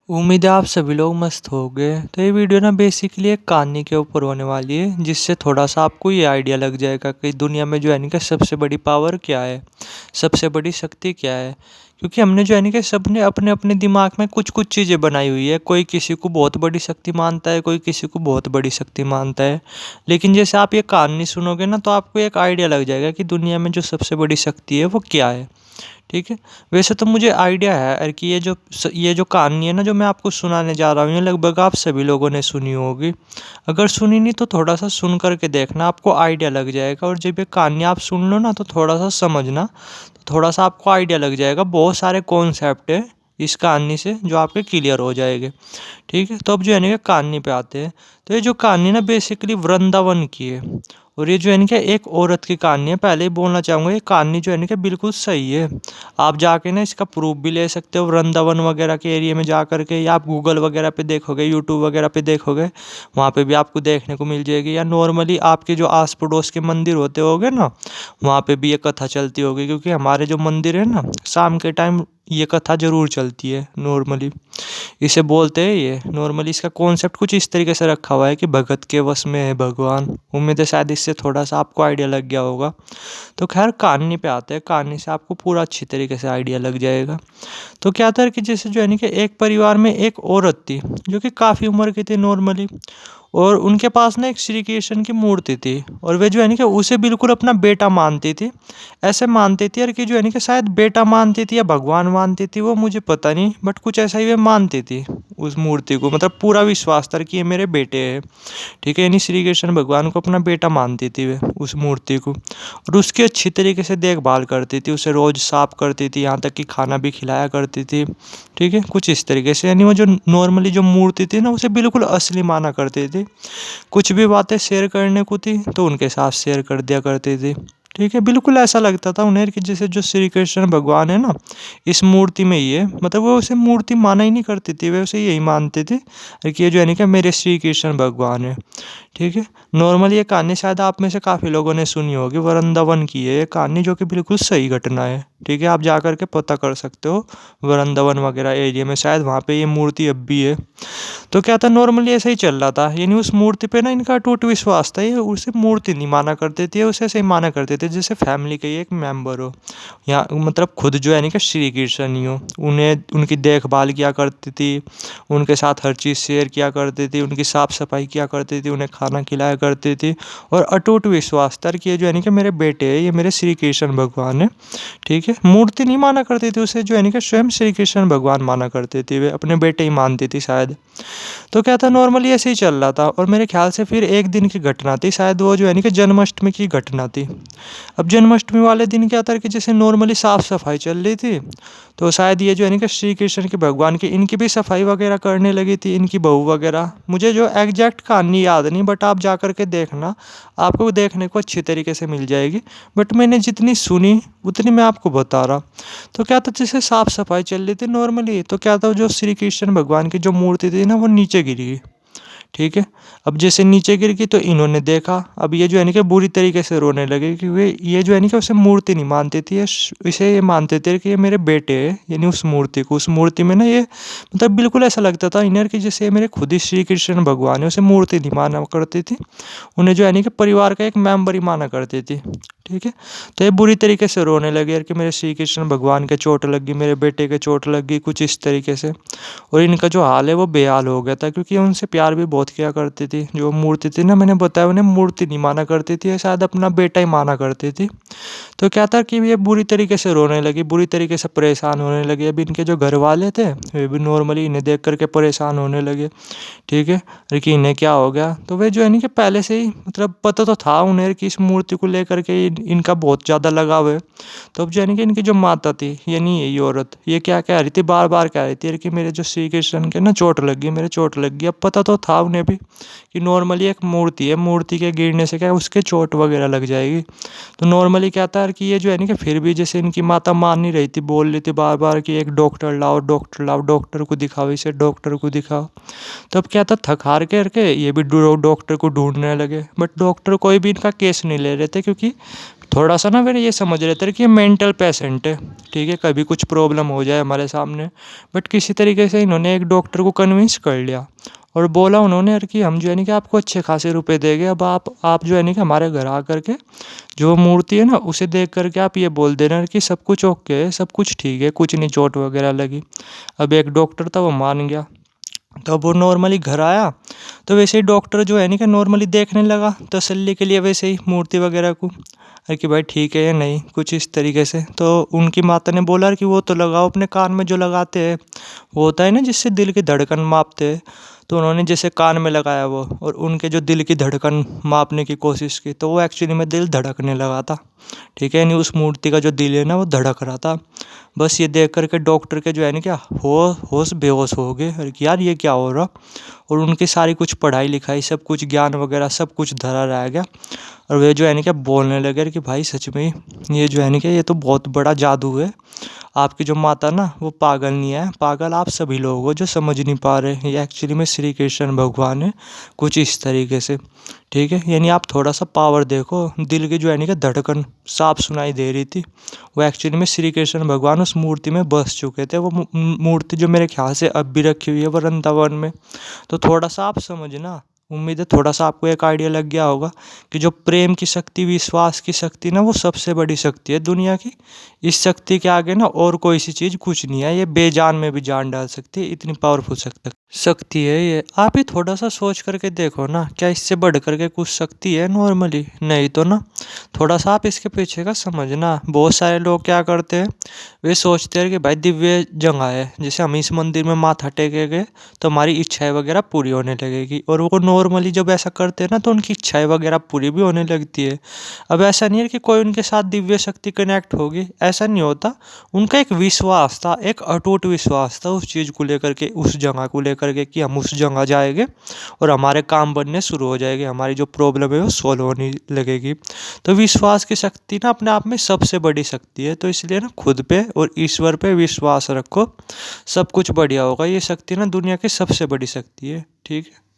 उम्मीद है आप सभी लोग मस्त होंगे। तो ये वीडियो ना बेसिकली एक कहानी के ऊपर होने वाली है, जिससे थोड़ा सा आपको ये आइडिया लग जाएगा कि दुनिया में जो है नहीं कि सबसे बड़ी पावर क्या है, सबसे बड़ी शक्ति क्या है। क्योंकि हमने जो है नहीं कि सबने अपने अपने दिमाग में कुछ कुछ चीज़ें बनाई हुई है। कोई किसी को बहुत बड़ी शक्ति मानता है, कोई किसी को बहुत बड़ी शक्ति मानता है। लेकिन जैसे आप ये कहानी सुनोगे ना, तो आपको एक आइडिया लग जाएगा कि दुनिया में जो सबसे बड़ी शक्ति है वो क्या है। ठीक है। वैसे तो मुझे आइडिया है यार कि ये जो कहानी है ना, जो मैं आपको सुनाने जा रहा हूँ, ये लगभग आप सभी लोगों ने सुनी होगी। अगर सुनी नहीं तो थोड़ा सा सुन करके देखना, आपको आइडिया लग जाएगा। और जब ये कहानी आप सुन लो ना, तो थोड़ा सा समझना, तो थोड़ा सा आपको आइडिया लग जाएगा। बहुत सारे कॉन्सेप्ट है इस कहानी से जो आपके क्लियर हो जाएंगे। ठीक है। तो अब जो है ना कहानी पे आते हैं। तो ये जो कहानी ना बेसिकली वृंदावन की है। और ये जो है ना एक औरत की कहानी है। पहले ही बोलना चाहूँगा, ये कहानी जो है ना बिल्कुल सही है। आप जाके ना इसका प्रूफ भी ले सकते हो, वृंदावन वगैरह के एरिया में जा करके, या आप गूगल वगैरह पे देखोगे, यूट्यूब वगैरह पे देखोगे, वहाँ पे भी आपको देखने को मिल जाएगी। या नॉर्मली आपके जो आस पड़ोस के मंदिर होते होंगे ना, वहाँ पे भी ये कथा चलती होगी। क्योंकि हमारे जो मंदिर है ना, शाम के टाइम ये कथा जरूर चलती है नॉर्मली। इसे बोलते हैं, ये नॉर्मली इसका कॉन्सेप्ट कुछ इस तरीके से रखा हुआ है कि भगत के वश में है भगवान। उम्मीद है शायद इससे थोड़ा सा आपको आइडिया लग गया होगा। तो खैर कहानी पे आते हैं। कहानी से आपको पूरा अच्छी तरीके से आइडिया लग जाएगा। तो क्या था कि जैसे जो है ना कि एक परिवार में एक औरत थी, जो कि काफ़ी उम्र की थी नॉर्मली। और उनके पास ना एक श्री कृष्ण की मूर्ति थी। और वे जो है ना कि उसे बिल्कुल अपना बेटा मानती थी। ऐसे मानती थी यार कि जो है ना कि शायद बेटा मानती थी या भगवान मानती थी, वो मुझे पता नहीं, बट कुछ ऐसा ही वे मानती थी उस मूर्ति को। मतलब पूरा विश्वास था कि ये मेरे बेटे हैं। ठीक है। यानी श्री कृष्ण भगवान को अपना बेटा मानती थी वे उस मूर्ति को। और उसकी अच्छी तरीके से देखभाल करती थी, उसे रोज़ साफ करती थी, यहाँ तक कि खाना भी खिलाया करती थी। ठीक है। कुछ इस तरीके से, यानी वो जो नॉर्मली जो मूर्ति थी ना, उसे बिल्कुल असली माना करती थी। कुछ भी बातें शेयर करने को थी तो उनके साथ शेयर कर दिया करती थी। ठीक है। बिल्कुल ऐसा लगता था उन्हें कि जैसे जो श्री कृष्ण भगवान है ना, इस मूर्ति में ही है। मतलब वो उसे मूर्ति माना ही नहीं करती थी, वे उसे यही मानते थे कि ये जो है ना कि मेरे श्री कृष्ण भगवान है। ठीक है। नॉर्मली ये कहानी शायद आप में से काफ़ी लोगों ने सुनी होगी, वृंदावन की है ये कहानी, जो कि बिल्कुल सही घटना है। ठीक है। आप जा कर के पता कर सकते हो, वृंदावन वगैरह एरिया में शायद वहाँ पे ये मूर्ति अब भी है। तो क्या था, नॉर्मली ऐसा ही चल रहा था। यानी उस मूर्ति पे ना इनका अटूट विश्वास था। ये उसे मूर्ति नहीं माना करते थे, उसे ऐसे ही माना करते थे जैसे फैमिली का ही एक मेंबर हो। या मतलब खुद जो है नहीं कि श्री कृष्ण ही हो। उन्हें उनकी देखभाल किया करती थी, उनके साथ हर चीज़ शेयर किया करती थी, उनकी साफ़ सफाई किया करती थी, उन्हें खाना खिलाया करती थी। और अटूट विश्वास था कि ये जो है नहीं कि मेरे बेटे हैं, ये मेरे श्री कृष्ण भगवान है। ठीक है। मूर्ति नहीं माना करती थी उसे, जो है नहीं कि स्वयं श्री कृष्ण भगवान माना करती थी, वे अपने बेटे ही मानती थी शायद। तो क्या था, नॉर्मली ऐसे ही चल रहा था। और मेरे ख्याल से फिर एक दिन की घटना थी, शायद वो जो है नहीं कि जन्माष्टमी की घटना थी। अब जन्माष्टमी वाले दिन क्या था कि जैसे नॉर्मली साफ़ सफाई चल रही थी, तो शायद ये जो है ना कि श्री कृष्ण के भगवान की इनकी भी सफाई वगैरह करने लगी थी, इनकी बहू वगैरह। मुझे जो एग्जैक्ट कहानी याद नहीं, बट आप जा कर के देखना, आपको देखने को अच्छी तरीके से मिल जाएगी। बट मैंने जितनी सुनी उतनी मैं आपको बता रहा। तो क्या था, जैसे साफ सफाई चल रही थी नॉर्मली, तो क्या था, जो श्री कृष्ण भगवान की जो मूर्ति थी ना, वो नीचे गिरी। ठीक है। अब जैसे नीचे गिर गई तो इन्होंने देखा। अब ये जो है ना कि बुरी तरीके से रोने लगे, क्योंकि ये जो है ना कि उसे मूर्ति नहीं मानती थी, इसे ये मानते थे कि ये मेरे बेटे हैं। यानी उस मूर्ति को, उस मूर्ति में ना ये मतलब बिल्कुल ऐसा लगता था इन्हें कि जैसे ये मेरे खुद ही श्री कृष्ण भगवान है। उसे मूर्ति नहीं माना करती थी, उन्हें जो है ना कि परिवार का एक मेंबर ही माना करती थी। ठीक है। तो ये बुरी तरीके से रोने लगे यार कि मेरे श्री कृष्ण भगवान के चोट लग गई, मेरे बेटे के चोट लग गई, कुछ इस तरीके से। और इनका जो हाल है वो बेहाल हो गया था, क्योंकि उनसे प्यार भी बहुत किया करती थी। जो मूर्ति थी ना, मैंने बताया, उन्हें मूर्ति नहीं माना करती थी, शायद अपना बेटा ही माना करती थी। तो क्या था कि ये बुरी तरीके से रोने लगी, बुरी तरीके से परेशान होने लगे। अभी इनके जो घर वाले थे, वे भी नॉर्मली इन्हें देख करके परेशान होने लगे। ठीक है। अरे कि इन्हें क्या हो गया, तो वे जो है नहीं कि पहले से ही मतलब पता तो था उन्हें कि इस मूर्ति को लेकर के इनका बहुत ज़्यादा लगाव है। तो अब जो है नहीं कि इनकी जो माता थी, यानी यही औरत, ये क्या कह रही थी, बार बार कह रही थी यार कि मेरे जो श्री कृष्ण के ना चोट लग गई, मेरे चोट लग गई। अब पता तो था उन्हें भी कि नॉर्मली एक मूर्ति है, मूर्ति के गिरने से क्या उसके चोट वगैरह लग जाएगी। तो नॉर्मली क्या था कि ये जो है ना कि फिर भी जैसे इनकी माता मान नहीं रही थी, बोल रही थी बार बार कि एक डॉक्टर लाओ, डॉक्टर लाओ, डॉक्टर को दिखाओ, इसे डॉक्टर को दिखाओ। तब क्या था, थक हार करके ये भी डॉक्टर को ढूंढने लगे, बट डॉक्टर कोई भी इनका केस नहीं ले रहे थे। क्योंकि थोड़ा सा ना फिर ये समझ रहे थे कि ये मेंटल पेशेंट है, ठीक है, कभी कुछ प्रॉब्लम हो जाए हमारे सामने। बट किसी तरीके से इन्होंने एक डॉक्टर को कन्विंस कर लिया और बोला उन्होंने यार कि हम जो है नहीं कि आपको अच्छे खासे रुपए देंगे, अब आप जो है नहीं कि हमारे घर आ करके जो मूर्ति है ना उसे देख करके आप ये बोल देना कि सब कुछ ओके है, सब कुछ ठीक है, कुछ नहीं चोट वगैरह लगी। अब एक डॉक्टर था वो मान गया। तो अब वो नॉर्मली घर आया तो वैसे ही डॉक्टर जो है नहीं कि नॉर्मली देखने लगा तसल्ली के लिए वैसे ही मूर्ति वगैरह को, अरे कि भाई ठीक है या नहीं, कुछ इस तरीके से। तो उनकी माता ने बोला कि वो तो लगाओ अपने कान में जो लगाते हैं, वो होता है ना जिससे दिल की धड़कन मापते हैं। तो उन्होंने जैसे कान में लगाया वो, और उनके जो दिल की धड़कन मापने की कोशिश की तो वो एक्चुअली में दिल धड़कने लगा था, ठीक है, यानी उस मूर्ति का जो दिल है ना वो धड़क रहा था। बस ये देख करके डॉक्टर के जो है ना क्या होश बेहोश हो गए, अरे कि यार ये क्या हो रहा। और उनकी सारी कुछ पढ़ाई लिखाई सब कुछ ज्ञान वगैरह सब कुछ धरा रह गया। और वे जो है ना क्या बोलने लगे कि भाई सच में ये जो है ना क्या ये तो बहुत बड़ा जादू है। आपकी जो माता ना वो पागल नहीं है, पागल आप सभी लोग हो जो समझ नहीं पा रहे, ये एक्चुअली में श्री कृष्ण भगवान है, कुछ इस तरीके से, ठीक है। यानी आप थोड़ा सा पावर देखो, दिल की जो है ना कि धड़कन साफ सुनाई दे रही थी, वो एक्चुअली में श्री कृष्ण भगवान उस मूर्ति में बस चुके थे। वो मूर्ति जो मेरे ख्याल से अब भी रखी हुई है वृंदावन में। तो थोड़ा सा आप समझना, उम्मीद है थोड़ा सा आपको एक आइडिया लग गया होगा कि जो प्रेम की शक्ति, विश्वास की शक्ति ना वो सबसे बड़ी शक्ति है दुनिया की। इस शक्ति के आगे ना और कोई सी चीज़ कुछ नहीं है, ये बेजान में भी जान डाल सकती है, इतनी पावरफुल शक्ति है ये। आप ही थोड़ा सा सोच करके देखो ना, क्या इससे बढ़ करके कुछ शक्ति है नॉर्मली? नहीं तो ना, थोड़ा सा आप इसके पीछे का समझना। बहुत सारे लोग क्या करते हैं, वे सोचते हैं कि भाई दिव्य जगह है, जैसे हम इस मंदिर में माथा टेकेंगे तो हमारी इच्छाएं वगैरह पूरी होने लगेगी, और वो नॉर्मली जब ऐसा करते हैं ना तो उनकी इच्छाएं वगैरह पूरी भी होने लगती है। अब ऐसा नहीं है कि कोई उनके साथ दिव्य शक्ति कनेक्ट होगी, ऐसा नहीं होता। उनका एक विश्वास था, एक अटूट विश्वास था उस चीज़ को लेकर के, उस जगह को लेकर के, कि हम उस जगह जाएंगे और हमारे काम बनने शुरू हो जाएंगे, हमारी जो प्रॉब्लम है वो सॉल्व होने लगेगी। तो विश्वास की शक्ति ना अपने आप में सबसे बड़ी शक्ति है। तो इसलिए ना खुद पे और ईश्वर पे विश्वास रखो, सब कुछ बढ़िया होगा। ये शक्ति ना दुनिया की सबसे बड़ी शक्ति है, ठीक है।